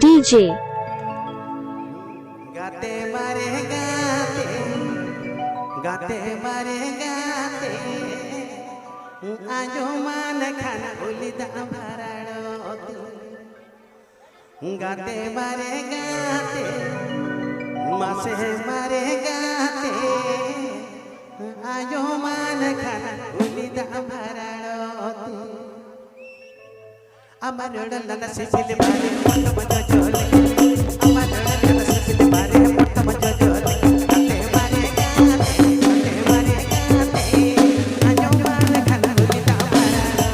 DJ गाते मारे गाते गाते मारे गाते आजो मान खाना उलिदा भराड़ो गाते मारे गाते मासे मारे गाते आजो मान खाना उलिदा भराड़ो अमर लला सिसिल मारे मत मत चले अमर लला सिसिल मारे मत मत चले गाते मारे गाते आजो मान खाना उलिदा भराड़ो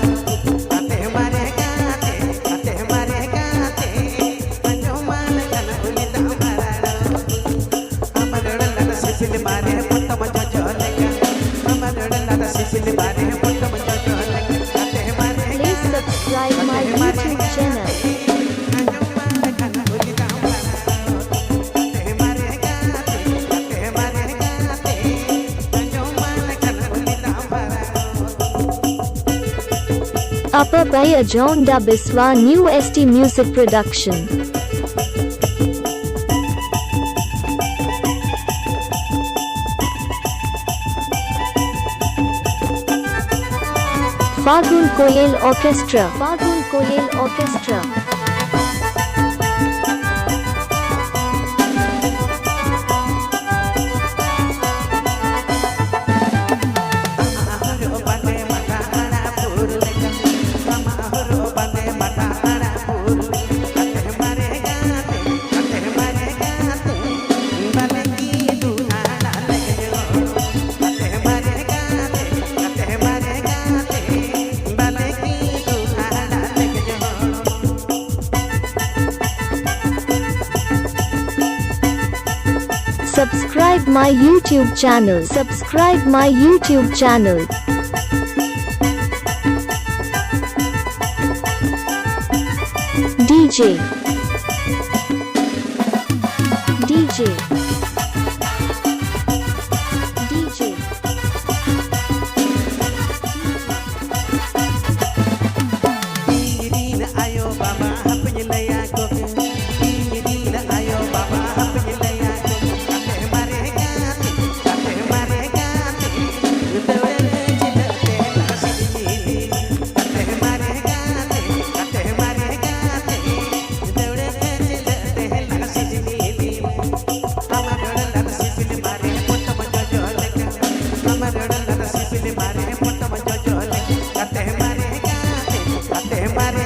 गाते मारे गाते आजो मान खाना उलिदा भराड़ो अमर लला सिसिल मारे मत मत चले अमर लला सिसिल मारे मत मत चले गाते मारे Please subscribe my YouTube channel. Upper Bay John Da Biswa New ST Music Production. Fagun Koyel Orchestra. Fagun Koyel Orchestra. Subscribe my YouTube channel. Subscribe my YouTube channel. DJ DJ DJ Dina ayo baba penyelaya ko Dina ayo baba penyelaya ko Kate mare gate Dewe cita te lakasi ini Kate mare gate Dewe cita te lakasi ini Amar lala sipil mare potta majo leka Amar lala sipil mare potta majo leka Kate mare